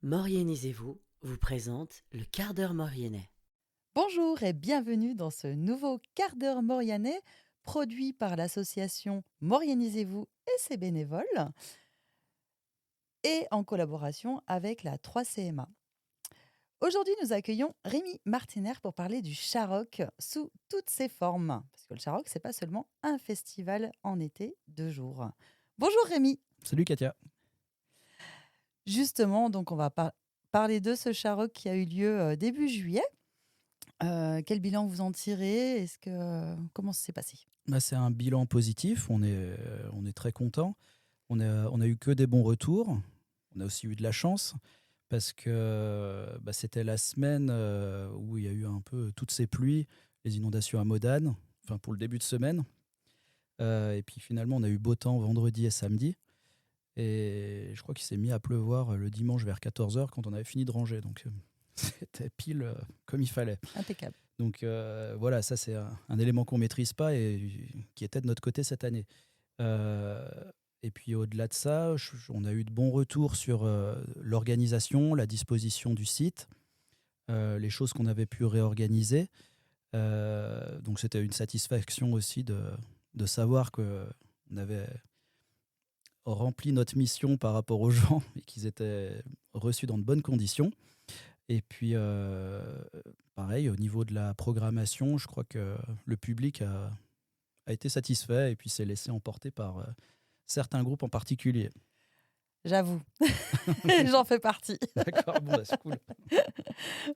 Maurianisez-vous vous présente le quart d'heure mauriennais. Bonjour et bienvenue dans ce nouveau quart d'heure mauriennais produit par l'association Maurianisez-vous et ses bénévoles et en collaboration avec la 3CMA. Aujourd'hui, nous accueillons Rémi Martiner pour parler du Charrock sous toutes ses formes. Parce que le Charrock, c'est pas seulement un festival en été 2 jours. Bonjour Rémi. Salut Katia. Justement, donc on va parler de ce Charrock qui a eu lieu début juillet. Quel bilan vous en tirez? Comment ça s'est passé? C'est un bilan positif, on est très content. On a eu que des bons retours. On a aussi eu de la chance parce que c'était la semaine où il y a eu un peu toutes ces pluies, les inondations à Modane, enfin pour le début de semaine. Et puis finalement, on a eu beau temps vendredi et samedi. Et je crois qu'il s'est mis à pleuvoir le dimanche vers 14h quand on avait fini de ranger. Donc c'était pile comme il fallait. Impeccable. Donc voilà, ça c'est un élément qu'on ne maîtrise pas et qui était de notre côté cette année. Euh, et puis au-delà de ça, on a eu de bons retours sur l'organisation, la disposition du site, les choses qu'on avait pu réorganiser. Donc c'était une satisfaction aussi de savoir qu'on avait rempli notre mission par rapport aux gens et qu'ils étaient reçus dans de bonnes conditions. Et puis, pareil, au niveau de la programmation, je crois que le public a été satisfait et puis s'est laissé emporter par certains groupes en particulier. J'avoue, j'en fais partie. D'accord, bon, c'est cool.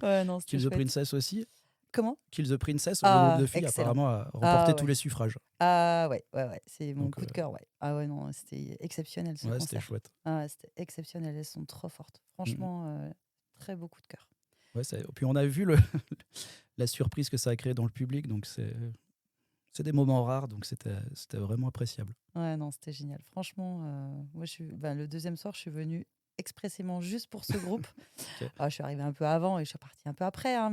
Ouais, non, c'était Kill the chouette. Princess aussi. Comment? Kill the Princess, le groupe Ah, de filles, excellent. apparemment, a Ah remporté tous ouais. les suffrages. Ah ouais, ouais, ouais. C'est mon Donc, coup de cœur, ouais. Ah ouais, non, c'était exceptionnel ce ouais, c'était concert. chouette. Ah ouais, c'était exceptionnel. Elles sont trop fortes. Mhm. Franchement, très beau coup de cœur. Ouais, puis on a vu la surprise que ça a créé dans le public, donc c'est des moments rares, donc c'était vraiment appréciable. Ouais, non, c'était génial. Franchement, moi, le deuxième soir, je suis venue expressément juste pour ce groupe. Ok. Ah, je suis arrivée un peu avant et je suis partie un peu après, hein,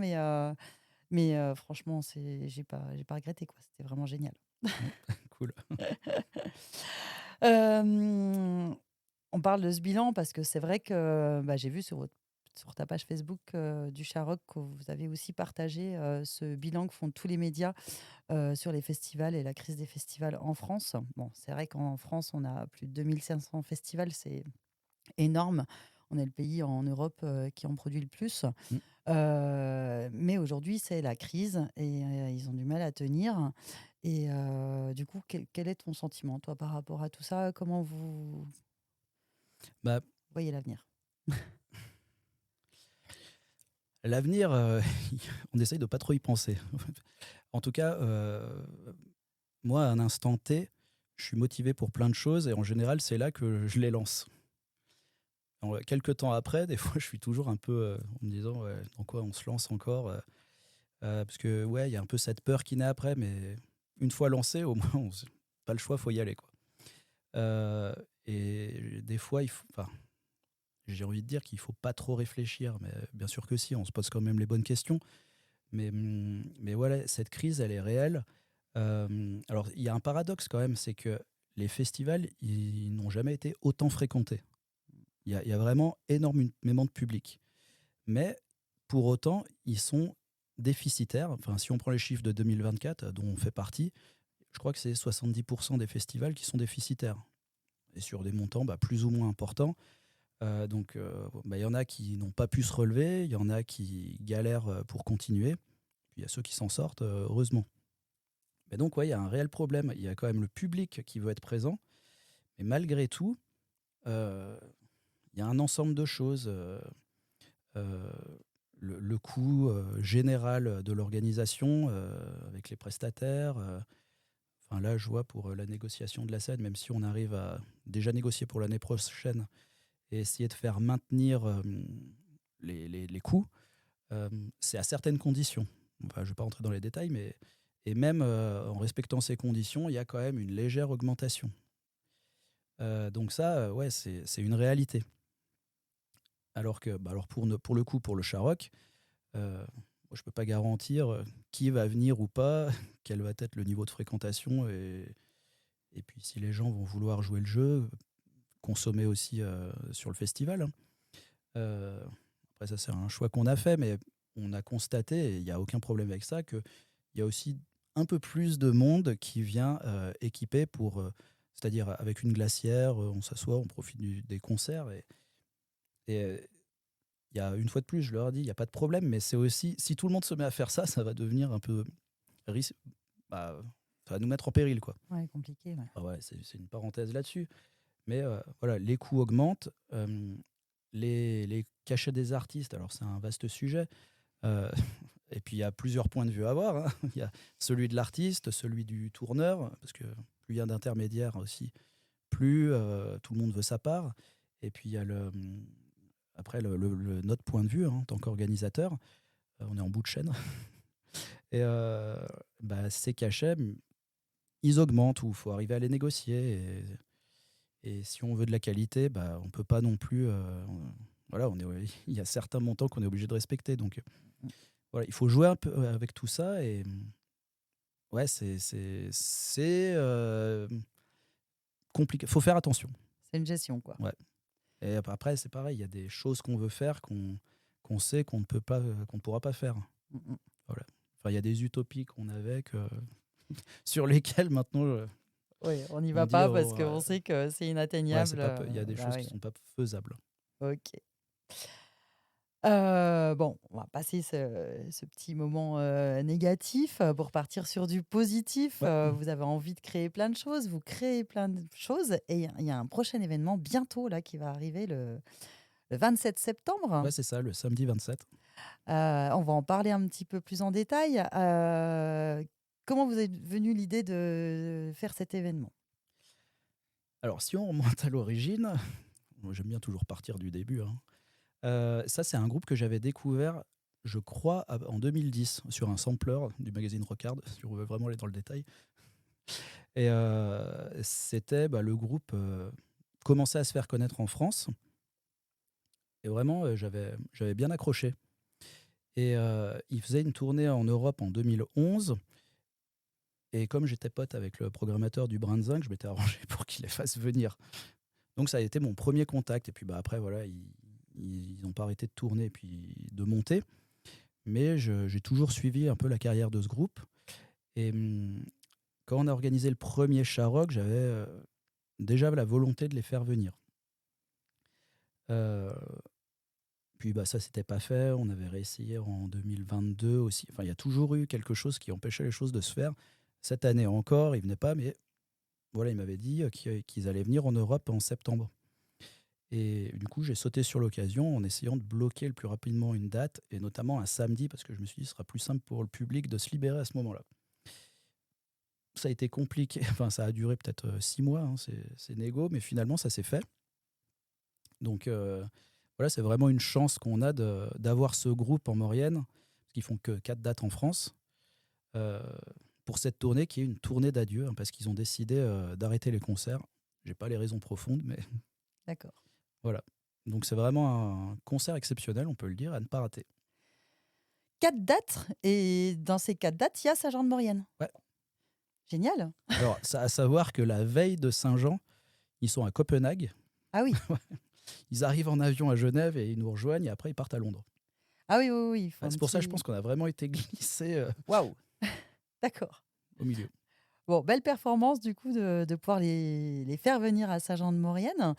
mais franchement, j'ai pas regretté, quoi. C'était vraiment génial. Cool. Euh, on parle de ce bilan parce que c'est vrai que j'ai vu sur ta page Facebook du Charrock que vous avez aussi partagé ce bilan que font tous les médias sur les festivals et la crise des festivals en France. Bon, c'est vrai qu'en France, on a plus de 2500 festivals, c'est énorme. On est le pays en Europe qui en produit le plus. Mm. Mais aujourd'hui, c'est la crise et ils ont du mal à tenir. Et du coup, quel est ton sentiment, toi, par rapport à tout ça? Comment vous Bah, voyez l'avenir? L'avenir, on essaye de pas trop y penser. En tout cas, moi, à un instant T, je suis motivé pour plein de choses et en général, c'est là que je les lance. Alors, quelques temps après, des fois, je suis toujours un peu en me disant ouais, dans quoi on se lance encore. Parce que, ouais, il y a un peu cette peur qui naît après, mais une fois lancé, au moins, pas le choix, faut y aller, quoi. Et des fois, enfin, j'ai envie de dire qu'il faut pas trop réfléchir, mais bien sûr que si, on se pose quand même les bonnes questions. Mais voilà, cette crise, elle est réelle. Alors, il y a un paradoxe quand même, c'est que les festivals, ils n'ont jamais été autant fréquentés. Il y a vraiment énormément de public. Mais pour autant, ils sont déficitaires. Enfin, si on prend les chiffres de 2024, dont on fait partie, je crois que c'est 70% des festivals qui sont déficitaires. Et sur des montants plus ou moins importants. Donc, il y en a qui n'ont pas pu se relever, il y en a qui galèrent pour continuer. Puis il y a ceux qui s'en sortent, heureusement. Mais donc, ouais, il y a un réel problème. Il y a quand même le public qui veut être présent. Mais malgré tout, euh, il y a un ensemble de choses. Euh, le coût général de l'organisation avec les prestataires. Enfin, là, je vois pour la négociation de la scène, même si on arrive à déjà négocier pour l'année prochaine et essayer de faire maintenir les coûts, c'est à certaines conditions. Enfin, je ne vais pas rentrer dans les détails, mais et même en respectant ces conditions, il y a quand même une légère augmentation. Donc ça, ouais, c'est une réalité. Alors que, alors pour le coup, pour le Charrock, je ne peux pas garantir qui va venir ou pas, quel va être le niveau de fréquentation, et puis si les gens vont vouloir jouer le jeu, consommer aussi sur le festival. Hein. Euh, Après, ça, c'est un choix qu'on a fait, mais on a constaté, et il n'y a aucun problème avec ça, qu'il y a aussi un peu plus de monde qui vient équipé pour. C'est-à-dire avec une glacière, on s'assoit, on profite des concerts. Et il y a une fois de plus, je leur dis, il n'y a pas de problème, mais c'est aussi, si tout le monde se met à faire ça, ça va devenir un peu. Bah, ça va nous mettre en péril, quoi. Ouais, compliqué. Ouais. Ah ouais, c'est une parenthèse là-dessus. Mais voilà, les coûts augmentent. Les cachets des artistes, alors c'est un vaste sujet. Euh, et puis il y a plusieurs points de vue à avoir, hein. Il y a celui de l'artiste, celui du tourneur, parce que plus il y a d'intermédiaires aussi, plus tout le monde veut sa part. Et puis il y a après notre point de vue, hein, en tant qu'organisateur. On est en bout de chaîne. Et bah, ces cachets, ils augmentent ou il faut arriver à les négocier. Et si on veut de la qualité, bah, on ne peut pas non plus. Voilà, il y a certains montants qu'on est obligé de respecter. Donc voilà, il faut jouer un peu avec tout ça. Et ouais, c'est compliqué. Il faut faire attention. C'est une gestion, quoi. Ouais. Et après, c'est pareil, il y a des choses qu'on veut faire qu'on sait qu'on ne peut pas, qu'on ne pourra pas faire. Mm. Voilà. Enfin, il y a des utopies qu'on avait sur lesquelles maintenant. Oui, on n'y On va dit, pas parce oh, qu'on sait que c'est ouais, inatteignable. il y a des Bah choses qui oui. ne sont pas faisables. Ok. Bon, on va passer ce petit moment négatif pour partir sur du positif. Ouais. Vous avez envie de créer plein de choses, vous créez plein de choses et il y a un prochain événement bientôt là qui va arriver le 27 septembre. Ouais, c'est ça, le samedi 27. On va en parler un petit peu plus en détail. Comment vous est venue l'idée de faire cet événement? Alors, si on remonte à l'origine, moi, j'aime bien toujours partir du début, hein. Ça, c'est un groupe que j'avais découvert, je crois, en 2010, sur un sampler du magazine Rockard, si on veut vraiment aller dans le détail. Et c'était le groupe commençait à se faire connaître en France. Et vraiment, j'avais bien accroché. Et il faisait une tournée en Europe en 2011. Et comme j'étais pote avec le programmateur du Brin de Zinc, je m'étais arrangé pour qu'il les fasse venir. Donc ça a été mon premier contact. Et puis après, voilà, ils n'ont pas arrêté de tourner et puis de monter. Mais j'ai toujours suivi un peu la carrière de ce groupe. Et quand on a organisé le premier Charrock, j'avais déjà la volonté de les faire venir. Puis ça, c'était pas fait. On avait réessayé en 2022 aussi. Enfin, il y a toujours eu quelque chose qui empêchait les choses de se faire. Cette année encore, ils venaient pas, mais voilà, ils m'avaient dit qu'ils allaient venir en Europe en septembre. Et du coup, j'ai sauté sur l'occasion en essayant de bloquer le plus rapidement une date, et notamment un samedi, parce que je me suis dit, ce sera plus simple pour le public de se libérer à ce moment-là. Ça a été compliqué. Enfin, ça a duré peut-être 6 mois, hein, c'est négo, mais finalement, ça s'est fait. Donc, voilà, c'est vraiment une chance qu'on a d'avoir ce groupe en Maurienne, parce qu'ils font que 4 dates en France, pour cette tournée qui est une tournée d'adieu, hein, parce qu'ils ont décidé d'arrêter les concerts. J'ai pas les raisons profondes, mais D'accord. voilà. Donc c'est vraiment un concert exceptionnel, on peut le dire, à ne pas rater. 4 dates et dans ces 4 dates, il y a Saint-Jean-de-Maurienne. Ouais. Génial. Alors, à savoir que la veille de Saint-Jean, ils sont à Copenhague. Ah oui. Ils arrivent en avion à Genève et ils nous rejoignent, et après ils partent à Londres. Ah oui, oui, oui. C'est pour ça, je pense qu'on a vraiment été glissés Waouh. D'accord. au milieu. Bon, belle performance du coup de pouvoir les faire venir à Saint-Jean-de-Maurienne.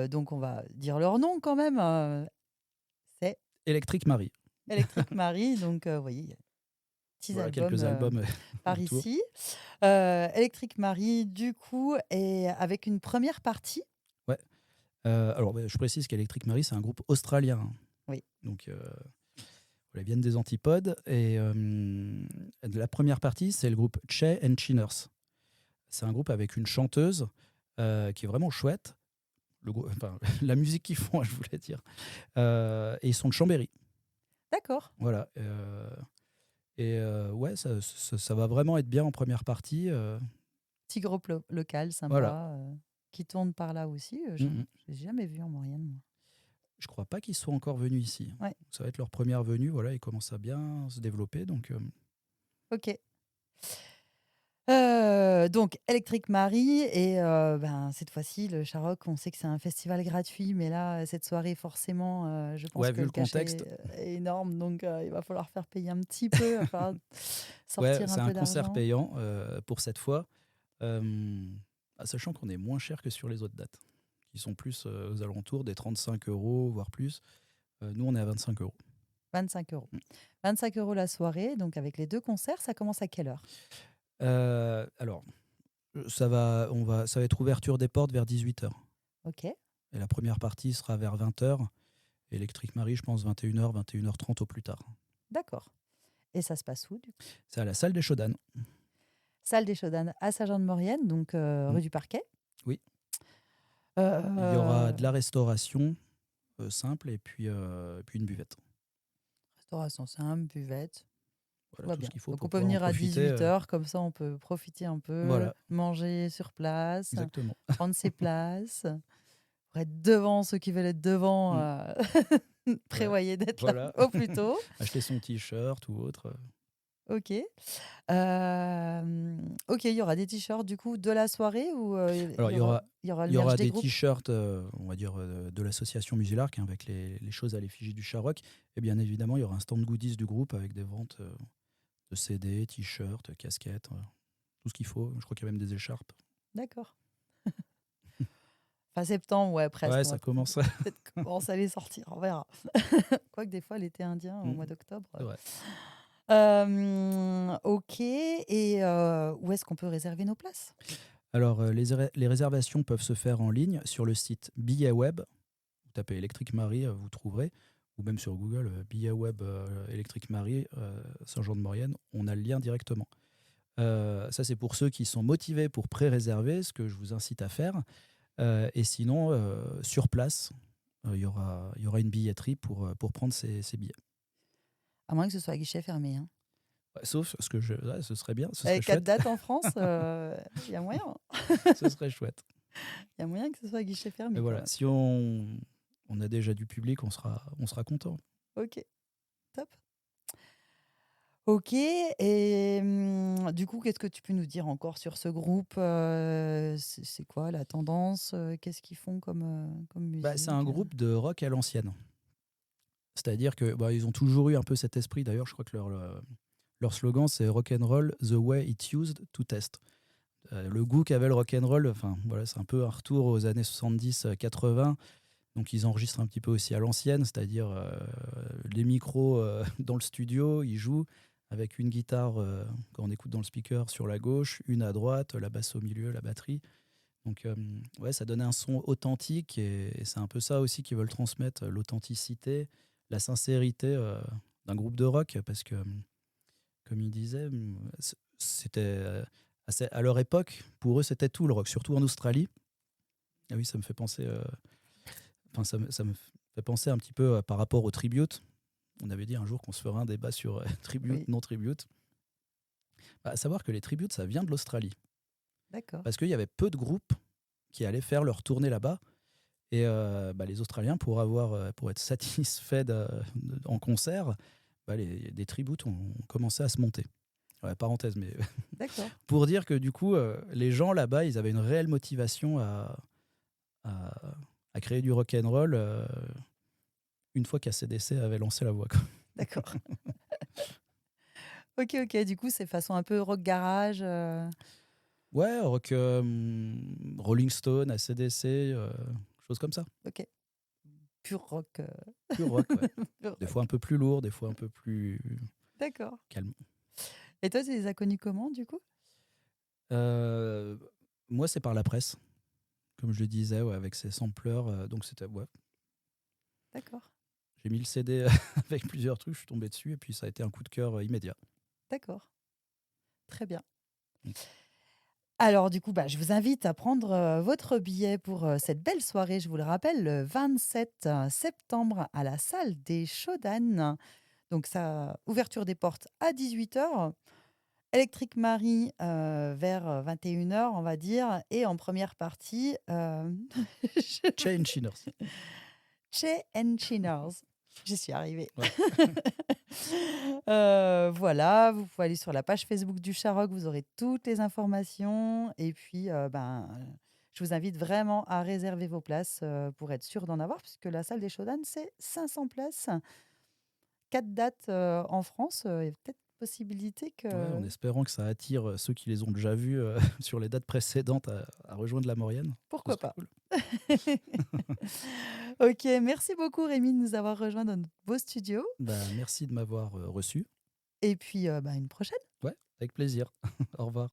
Donc on va dire leur nom quand même. C'est Electric Marie. Electric Marie. Donc vous voyez, petits Voilà, albums, quelques albums par autour. ici. Electric Marie du coup est avec une première partie. Ouais. Alors, je précise qu'Electric Marie, c'est un groupe australien, hein. Oui. Donc, ils viennent des Antipodes. Et la première partie, c'est le groupe Che and Chinners. C'est un groupe avec une chanteuse qui est vraiment chouette. La musique qu'ils font, je voulais dire. Et ils sont de Chambéry. D'accord. Voilà. Ouais, ça va vraiment être bien en première partie. Petit groupe local, sympa, Voilà. qui tourne par là aussi. Je Mhm. n'ai jamais vu en Maurienne, moi. Je crois pas qu'ils soient encore venus ici. Ouais. Ça va être leur première venue. Voilà, ils commencent à bien se développer. Donc, Ok. Donc Electric Marie et cette fois-ci, le Charrock, on sait que c'est un festival gratuit, mais là, cette soirée, forcément, je pense Ouais, que vu le le contexte, cachet est énorme, donc il va falloir faire payer un petit peu, il va falloir ouais, sortir un c'est un peu concert d'argent. payant pour cette fois, euh, sachant qu'on est moins cher que sur les autres dates, qui sont plus aux alentours des 35 €, voire plus. Nous, on est à 25 €. 25 €. Mm. 25 € la soirée, donc avec les 2 concerts, ça commence à quelle heure? Alors, ça va être ouverture des portes vers 18 h. OK, Et la première partie sera vers 20 h. Electric Marie, je pense 21 h, 21 h 30 au plus tard. d'accord. Et ça se passe où, du coup? C'est à la salle des Chaudanes. Salle des Chaudanes à Saint-Jean-de-Maurienne, donc Mm. rue du Parquet. Oui, il y aura Heu, de la restauration simple et puis une buvette. Restauration simple, buvette. Tout Voilà va tout ce bien. qu'il faut Donc on pour peut pouvoir en venir à profiter. 18 h, comme ça on peut profiter un peu, Voilà, manger sur place, exactement. prendre ses places, pour être devant ceux qui veulent être devant, Mm. Ouais, prévoyez d'être là voilà. au plus tôt. Acheter son t-shirt ou autre. OK. OK, il y aura des t-shirts du coup de la soirée ou Alors, il y aura il le y merch aura des des groupes? t-shirts, on va dire, de l'association Musilark, hein, avec les choses à l'effigie du Charrock. Et bien évidemment, il y aura un stand goodies du groupe avec des ventes de CD, t-shirts, casquettes, tout ce qu'il faut. Je crois qu'il y a même des écharpes. D'accord. Fin septembre, ouais, presque. Ouais, On va ça commence. peut-être commencer à les sortir, on verra. Quoique des fois, l'été indien, au Mm, mois d'octobre. c'est vrai. OK et où est-ce qu'on peut réserver nos places? Alors, les réservations peuvent se faire en ligne sur le site Billets Web. Vous tapez Electric Marie, vous trouverez. Ou même sur Google, Billets Web Electric Marie, Saint-Jean-de-Maurienne. On a le lien directement. Ça, c'est pour ceux qui sont motivés pour pré-réserver, ce que je vous incite à faire. Et sinon, sur place, il y aura une billetterie pour prendre ces billets. À moins que ce soit à guichet fermé, hein. Ouais, sauf ouais, ce serait bien, ce serait Avec 4 chouette. dates en France, il y a moyen. Ce serait chouette. Il y a moyen que ce soit à guichet Mais fermé quand voilà, même. si on a déjà du public, on sera content. OK, top. OK et du coup, qu'est-ce que tu peux nous dire encore sur ce groupe? C'est quoi la tendance? Qu'est-ce qu'ils font comme Bah, c'est un musique? groupe de rock à l'ancienne. C'est-à-dire que bah, ils ont toujours eu un peu cet esprit. D'ailleurs, je crois que leur slogan, c'est Rock and Roll the way it used to test. Le goût qu'avait le rock and roll, enfin voilà, c'est un peu un retour aux années 70-80. Donc ils enregistrent un petit peu aussi à l'ancienne, c'est-à-dire les micros dans le studio, ils jouent avec une guitare quand on écoute dans le speaker sur la gauche, une à droite, la basse au milieu, la batterie. Donc ouais, ça donnait un son authentique et c'est un peu ça aussi qu'ils veulent transmettre, l'authenticité, la sincérité d'un groupe de rock parce que comme ils disaient, c'était à leur époque, pour eux c'était tout le rock, surtout en Australie. Ah oui, ça me fait penser enfin, ça me fait penser un petit peu par rapport au tribute. On avait dit un jour qu'on se ferait un débat sur tribute, Oui, non tribute. Bah, à savoir que les tributes, ça vient de l'Australie. d'accord, Parce qu'il y avait peu de groupes qui allaient faire leur tournée là-bas. Et bah, les Australiens, pour être satisfaits en concert, bah, des tributes ont commencé à se monter. Ouais, parenthèse, mais d'accord. pour dire que du coup, les gens là-bas, ils avaient une réelle motivation à, à créer du rock and roll une fois qu'ACDC avait lancé la voie, quoi. D'accord. OK, OK. Du coup, c'est façon un peu rock garage. Ouais, rock, Rolling Stone, ACDC, choses comme ça. OK. Pur rock. Pur rock, ouais. Pur Des fois un rock. peu plus lourd, des fois un peu plus D'accord. calme. Et toi, tu les as connus comment, du coup? Euh, Moi, c'est par la presse, comme je le disais, ouais, avec ses sampleurs. Donc c'était, ouais, D'accord. j'ai mis le CD avec plusieurs trucs, je suis tombé dessus et puis ça a été un coup de cœur immédiat. D'accord. Très bien. Mm. Alors, du coup, bah, je vous invite à prendre votre billet pour cette belle soirée. Je vous le rappelle, le 27 septembre à la salle des Chaudanes. Donc, ça, ouverture des portes à 18 h. Electric Marie vers 21 h, on va dire. Et en première partie, Chain Chinners. Che and Chinners. J'y suis arrivée. Ouais. Voilà, vous pouvez aller sur la page Facebook du Charrock, vous aurez toutes les informations. Et puis, je vous invite vraiment à réserver vos places pour être sûr d'en avoir, puisque la salle des Chaudanes, c'est 500 places, 4 dates en France. Il y a peut-être possibilité Ouais, en que... espérant que ça attire ceux qui les ont déjà vus sur les dates précédentes à rejoindre la Maurienne. Ce Pourquoi serait pas. cool. Ok, merci beaucoup Rémi de nous avoir rejoints dans notre beau studio. Bah, merci de m'avoir reçu. Et puis, une prochaine. Ouais, avec plaisir. Au revoir.